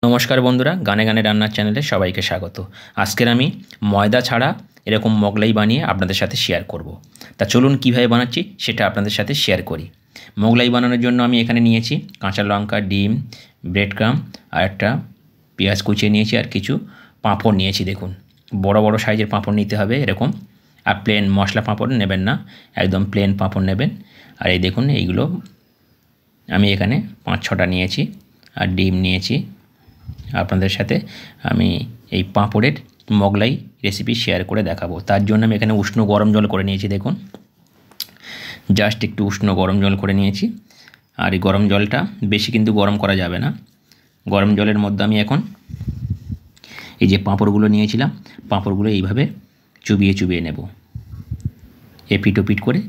নমস্কার বন্ধুরা, গানে গানে রান্নার চ্যানেলে সবাইকে স্বাগত। আজকের আমি ময়দা ছাড়া এরকম মোগলাই বানিয়ে আপনাদের সাথে শেয়ার করব। তা চলুন কীভাবে বানাচ্ছি সেটা আপনাদের সাথে শেয়ার করি। মোগলাই বানানোর জন্য আমি এখানে নিয়েছি কাঁচা লঙ্কা, ডিম, ব্রেড ক্রাম আর একটা পেঁয়াজ কুচিয়ে নিয়েছি আর কিছু পাঁপড় নিয়েছি। দেখুন, বড় বড় সাইজের পাঁপড় নিতে হবে এরকম। আর প্লেন মশলা পাঁপড় নেবেন না, একদম প্লেন পাঁপড় নেবেন। আর এই দেখুন, এইগুলো আমি এখানে 5-6টা নিয়েছি। আর ডিম নিয়েছি। আপনাদের সাথে আমি এই পাঁপড়ের মোগলাই রেসিপি শেয়ার করে দেখাবো। তার জন্য আমি এখানে উষ্ণ গরম জল করে নিয়েছি। দেখুন, জাস্ট একটু উষ্ণ গরম জল করে নিয়েছি। আর এই গরম জলটা বেশি কিন্তু গরম করা যাবে না। গরম জলের মধ্যে আমি এখন এই যে পাঁপড়গুলো নিয়েছিলাম, পাঁপড়গুলো এইভাবে চুবিয়ে চুবিয়ে নেব, এপিট ওপিট করে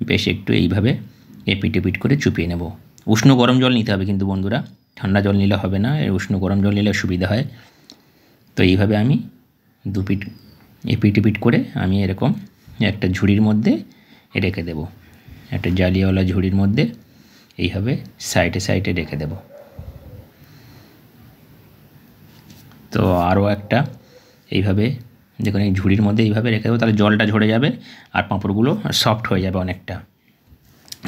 বেশ একটু এইভাবে এপিট ওপিট করে চুপিয়ে নেব। উষ্ণ গরম জল নিতে হবে কিন্তু বন্ধুরা, ঠান্ডা জল নিলে হবে না, উষ্ণ গরম জল নিলে সুবিধা হয়। তো এইভাবে আমি দুপিট এপিট এপিট করে আমি এরকম একটা ঝুড়ির মধ্যে রেখে দেব। একটা জালিয়াওয়ালা ঝুড়ির মধ্যে এইভাবে সাইডে সাইডে রেখে দেব। তো আরও একটা এইভাবে দেখুন, এই ঝুড়ির মধ্যে এইভাবে রেখে দেবো, তাহলে জলটা ঝরে যাবে আর পাঁপড়গুলো সফট হয়ে যাবে অনেকটা।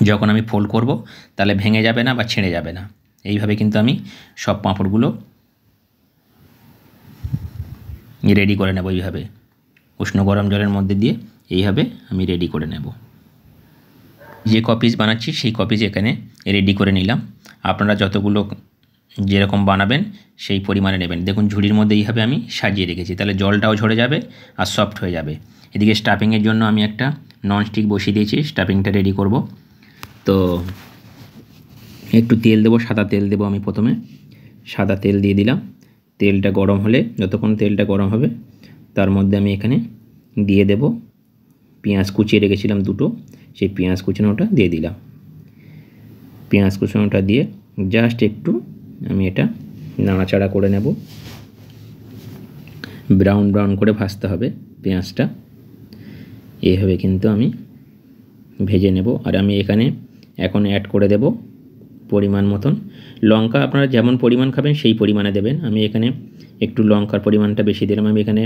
যখন আমি ফোল্ড করব তাহলে ভেঙে যাবে না বা ছিঁড়ে যাবে না। এইভাবে কিন্তু আমি সব পাঁপড়গুলো রেডি করে নেব। এইভাবে উষ্ণ গরম জলের মধ্যে দিয়ে এইভাবে আমি রেডি করে নেব। যে কপিস বানাচ্ছি সেই কপিস এখানে রেডি করে নিলাম। আপনারা যতগুলো যেরকম বানাবেন সেই পরিমাণে নেবেন। দেখুন, ঝুড়ির মধ্যে এইভাবে আমি সাজিয়ে রেখেছি, তাহলে জলটাও ঝরে যাবে আর সফট হয়ে যাবে। এদিকে স্টাফিংয়ের জন্য আমি একটা ননস্টিক বসিয়ে দিয়েছি, স্টাফিংটা রেডি করব। তো একটু তেল দেবো, সাদা তেল দেবো। আমি প্রথমে সাদা তেল দিয়ে দিলাম। তেলটা গরম হলে, যতক্ষণ তেলটা গরম হবে তার মধ্যে আমি এখানে দিয়ে দেব পেঁয়াজ কুচিয়ে রেখেছিলাম দুটো, সেই পেঁয়াজ কুচানোটা দিয়ে দিলাম। পেঁয়াজ কুচানোটা দিয়ে জাস্ট একটু আমি এটা নাড়াচাড়া করে নেব। ব্রাউন ব্রাউন করে ভাজতে হবে পেঁয়াজটা, এইভাবে কিন্তু আমি ভেজে নেব। আর আমি এখানে এখন অ্যাড করে দেব পরিমাণ মতন লঙ্কা। আপনারা যেমন পরিমাণ খাবেন সেই পরিমাণে দেবেন। আমি এখানে একটু লঙ্কার পরিমাণটা বেশি দিলাম। আমি এখানে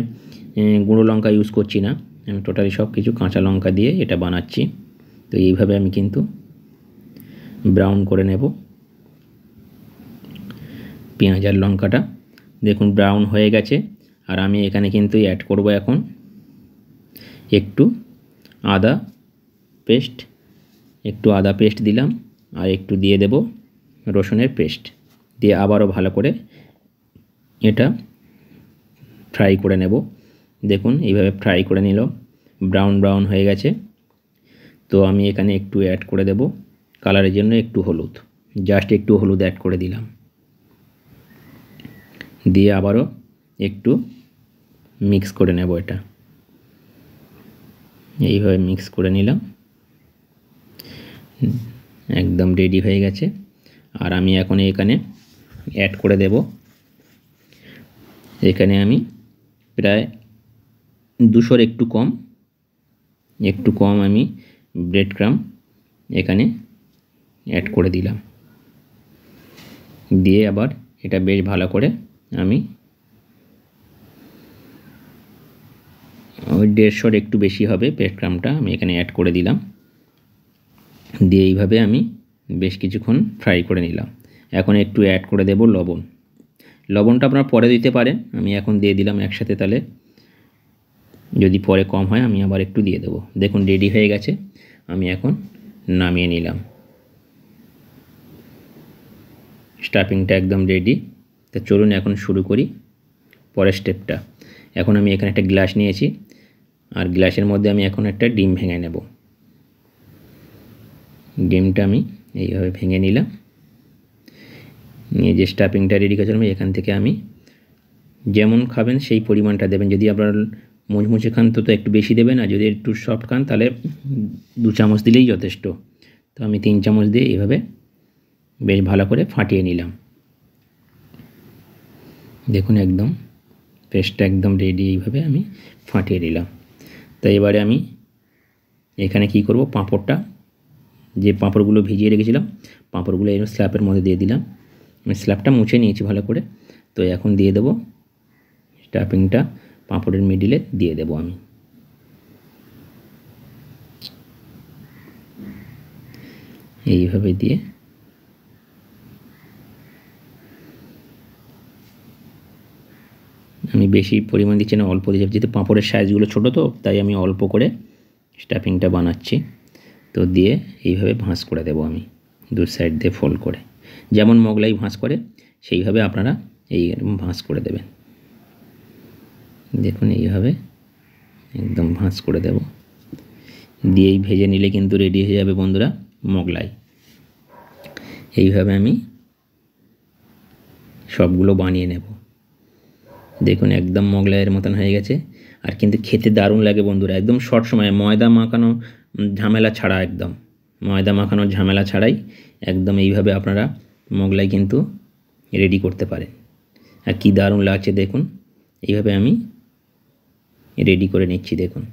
গুঁড়ো লঙ্কা ইউজ করছি না, আমি টোটালি সব কিছু কাঁচা লঙ্কা দিয়ে এটা বানাচ্ছি। তো এইভাবে আমি কিন্তু ব্রাউন করে নেব পেঁয়াজ আর লঙ্কাটা। দেখুন ব্রাউন হয়ে গেছে। আর আমি এখানে কিন্তু অ্যাড করব এখন একটু আদা পেস্ট, একটু আদা পেস্ট দিলাম। আর একটু দিয়ে দেব রসুনের পেস্ট, দিয়ে আবারও ভালো করে এটা ফ্রাই করে নেব। দেখুন এইভাবে ফ্রাই করে নিল, ব্রাউন ব্রাউন হয়ে গেছে। তো আমি এখানে একটু অ্যাড করে দেব কালারের জন্য একটু হলুদ, জাস্ট একটু হলুদ অ্যাড করে দিলাম। দিয়ে আবারও একটু মিক্স করে নেব। এটা এইভাবে মিক্স করে নিলাম, একদম রেডি হয়ে গেছে। আর আমি এখন এখানে অ্যাড করে দেব, এখানে আমি প্রায় 200-র একটু কম আমি ব্রেড ক্রাম এখানে অ্যাড করে দিলাম। দিয়ে আবার এটা বেশ ভালো করে আমি ওই 150-র একটু বেশি হবে ব্রেড ক্রামটা আমি এখানে অ্যাড করে দিলাম। দিয়ে এইভাবে আমি বেশ কিছুক্ষণ ফ্রাই করে নিলাম। এখন একটু অ্যাড করে দেব লবণ। লবণটা আপনারা পরে দিতে পারেন, আমি এখন দিয়ে দিলাম একসাথে, তাহলে যদি পরে কম হয় আমি আবার একটু দিয়ে দেব। দেখুন রেডি হয়ে গেছে, আমি এখন নামিয়ে নিলাম। স্টাফিংটা একদম রেডি। তো চলুন এখন শুরু করি পরের স্টেপটা। এখন আমি এখানে একটা গ্লাস নিয়েছি, আর গ্লাসের মধ্যে আমি এখন একটা ডিম ভেঙে নেব। ডিমটা আমি এইভাবে ভেঙে নিলাম, নিয়ে যে স্টাফিংটা রেডি করেছিলাম এখান থেকে আমি যেমন খাবেন সেই পরিমাণটা দেবেন। যদি আপনার মুচমুচে খান তো একটু বেশি দেবেন, আর যদি একটু সফট খান তাহলে 2 চামচ দিলেই যথেষ্ট। তো আমি 3 চামচ দিয়ে এইভাবে বেশ ভালো করে ফাটিয়ে নিলাম। দেখুন একদম পেস্টটা একদম রেডি, এইভাবে আমি ফাটিয়ে নিলাম। তো এবারে আমি এখানে কি করব, পাঁপড়টা যে পাঁপড়গুলো ভিজিয়ে রেখেছিলাম পাঁপড়গুলো এই স্ল্যাবের মধ্যে দিয়ে দিলাম। আমি স্ল্যাবটা মুছে নিয়েছি ভালো করে। তো এখন দিয়ে দেবো স্টাফিংটা, পাঁপড়ের মিডিলে দিয়ে দেবো আমি। এইভাবে দিয়ে আমি বেশি পরিমাণ দিচ্ছি না, অল্প দিয়ে, যেহেতু পাঁপড়ের সাইজগুলো ছোটো তো তাই আমি অল্প করে স্টাফিংটা বানাচ্ছি। তো দিয়ে এইভাবে ভাঁজ করে দেবো আমি, দু সাইড দিয়ে ফোল্ড করে, যেমন মোগলাই ভাঁজ করে সেইভাবে আপনারা এই ভাঁজ করে দেবেন। দেখুন এইভাবে একদম ভাঁজ করে দেব, দিয়েই ভেজে নিলে কিন্তু রেডি হয়ে যাবে বন্ধুরা মোগলাই। এইভাবে আমি সবগুলো বানিয়ে নেব। দেখুন একদম মোগলাইয়ের মতন হয়ে গেছে, আর কিন্তু খেতে দারুণ লাগে বন্ধুরা, একদম শর্ট সময়ে, ময়দা মাখানো ঝামেলা ছাড়া, একদম ময়দা মাখানোর ঝামেলা ছাড়াই একদম এইভাবে আপনারা মোগলাই কিন্তু রেডি করতে পারেন। আর কি দারুণ লাগছে দেখুন, এইভাবে আমি রেডি করে নিচ্ছি। দেখুন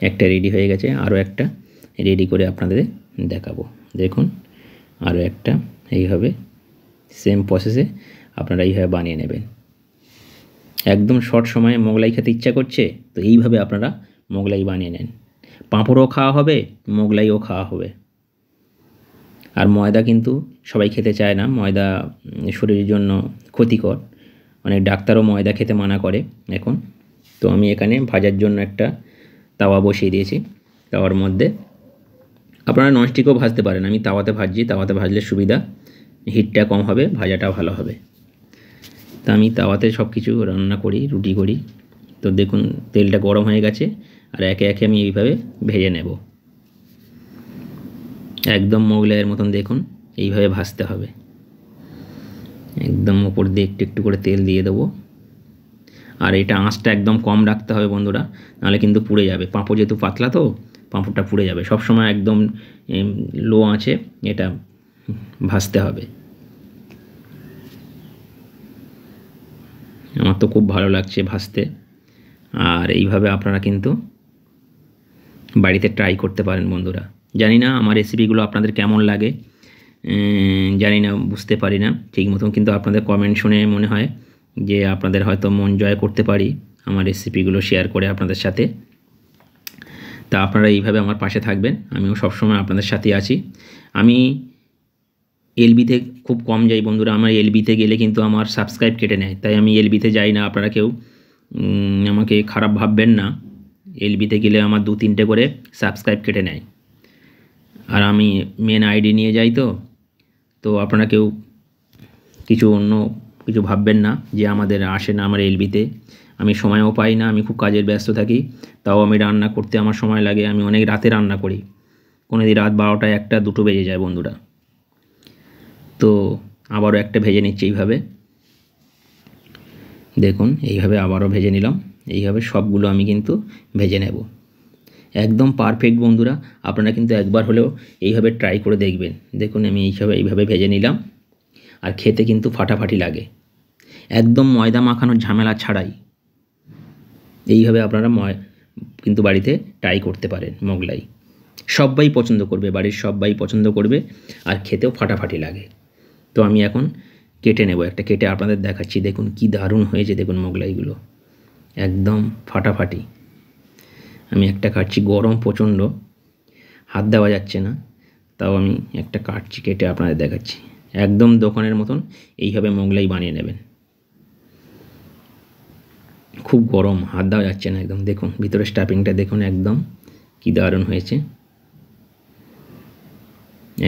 একটা রেডি হয়ে গেছে, আরও একটা রেডি করে আপনাদের দেখাবো। দেখুন আরও একটা এইভাবে সেম প্রসেসে আপনারা এইভাবে বানিয়ে নেবেন। একদম শর্ট সময়ে মোগলাই খেতে ইচ্ছা করছে, তো এইভাবে আপনারা মোগলাই বানিয়ে নেন। পাঁপড়ও খাওয়া হবে, মোগলাইও খাওয়া হবে। আর ময়দা কিন্তু সবাই খেতে চায় না, ময়দা শরীরের জন্য ক্ষতিকর, অনেক ডাক্তারও ময়দা খেতে মানা করে এখন। তো আমি এখানে ভাজার জন্য একটা তাওয়া বসিয়ে দিয়েছি, তাওয়ার মধ্যে আপনারা ননস্টিকও ভাজতে পারেন, আমি তাওয়াতে ভাজছি, তাওয়াতে ভাজলে সুবিধা, হিটটা কম হবে, ভাজাটা ভালো হবে। তা আমি তাওয়াতে সব কিছু রান্না করি, রুটি করি। তো দেখুন তেলটা গরম হয়ে গেছে, আর একে একে আমি এইভাবে ভেজে নেব, একদম মোগলাইয়ের মতন। দেখুন এইভাবে ভাজতে হবে, একদম ওপর দিয়ে একটু একটু করে তেল দিয়ে দেবো। আর এটা আঁচটা একদম কম রাখতে হবে বন্ধুরা, নাহলে কিন্তু পুড়ে যাবে। পাঁপড় যেহেতু পাতলা তো পাঁপড়টা পুড়ে যাবে। সবসময় একদম লো আঁচে এটা ভাজতে হবে। আমার তো খুব ভালো লাগছে ভাজতে। আর এইভাবে আপনারা কিন্তু বাড়িতে ট্রাই করতে পারেন বন্ধুরা। জানি না আমার রেসিপিগুলো আপনাদের কেমন লাগে, জানি না, বুঝতে পারি না ঠিক মতন, কিন্তু আপনাদের কমেন্ট শুনে মনে হয় যে আপনাদের হয়তো মন জয় করতে পারি আমার রেসিপিগুলো শেয়ার করে আপনাদের সাথে। তা আপনারা এইভাবে আমার পাশে থাকবেন, আমিও সবসময় আপনাদের সাথে আছি। আমি এলবিতে খুব কম যাই বন্ধুরা, আমার এলবিতে গেলে কিন্তু আমার সাবস্ক্রাইব কেটে নেয়, তাই আমি এলবিতে যাই না। আপনারা কেউ আমাকে খারাপ ভাববেন না, এলবিতে গেলে আমার 2-3টে করে সাবস্ক্রাইব কেটে নেয়। আর আমি মেন আইডি নিয়ে যাই, তো আপনারা কেউ কিছু অন্য কিছু ভাববেন না যে আমাদের আসে না আমার এলবিতে। আমি সময়ও পাই না, আমি খুব কাজের ব্যস্ত থাকি, তাও আমি রান্না করতে আমার সময় লাগে। আমি অনেক রাতে রান্না করি, কোনো দিন রাত 12টা 1টা 2টো বেজে যায় বন্ধুরা। তো আবারও একটা ভেজে নিচ্ছি এইভাবে। দেখুন এইভাবে আবারও ভেজে নিলাম। এইভাবে সবগুলো আমি কিন্তু ভেজে নেব, একদম পারফেক্ট বন্ধুরা। আপনারা কিন্তু একবার হলেও এইভাবে ট্রাই করে দেখবেন। দেখুন আমি এইভাবে ভেজে নিলাম, আর খেতে কিন্তু ফাটাফাটি লাগে, একদম ময়দা মাখানোর ঝামেলা ছাড়াই। এইভাবে আপনারা কিন্তু বাড়িতে ট্রাই করতে পারেন মোগলাই। সবাই পছন্দ করবে, বাড়ির সবাই পছন্দ করবে, আর খেতেও ফাটাফাটি লাগে। তো আমি এখন কেটে নেব, একটা কেটে আপনাদের দেখাচ্ছি। দেখুন কি দারুণ হয়েছে, দেখুন মোগলাইগুলো একদম ফাটাফাটি। আমি একটা কাটছি, গরম প্রচণ্ড, হাত দেওয়া যাচ্ছে না, তাও আমি একটা কাটছি, কেটে আপনাদের দেখাচ্ছি। একদম দোকানের মতন এইভাবে মোগলাই বানিয়ে নেবেন। খুব গরম, হাত দেওয়া যাচ্ছে না একদম। দেখুন ভিতরে স্টাফিংটা দেখুন একদম কি দারুণ হয়েছে,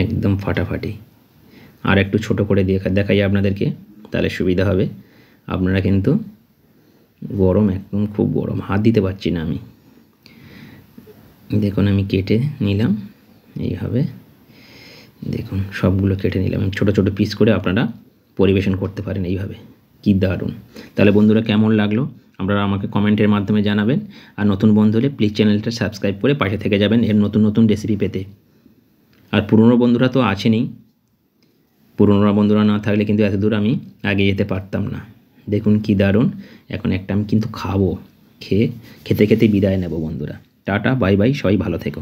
একদম ফাটাফাটি। আর একটু ছোট করে দেখাই আপনাদেরকে, তাহলে সুবিধা হবে। আপনারা কিন্তু গরম, একদম খুব গরম, হাত দিতে পারছি না আমি। দেখুন আমি কেটে নিলাম এইভাবে, দেখুন সবগুলো কেটে নিলাম। ছোট ছোট পিস করে আপনারা পরিবেশন করতে পারেন এইভাবে, কি দারুণ। তাহলে বন্ধুরা কেমন লাগলো আপনারা আমাকে কমেন্টের মাধ্যমে জানাবেন। আর নতুন বন্ধু হলে প্লিজ চ্যানেলটা সাবস্ক্রাইব করে পাশে থেকে যাবেন এর নতুন নতুন রেসিপি পেতে। আর পুরনো বন্ধুরা তো আছেনই, পুরনো বন্ধুরা না থাকলে কিন্তু এত দূর আমি আগে যেতে পারতাম না। দেখুন কি দারুণ। এখন একটা আমি কিন্তু খাবো, খেতে খেতে বিদায় নেব বন্ধুরা। টাটা, বাই বাই, সবাই ভালো থেকো।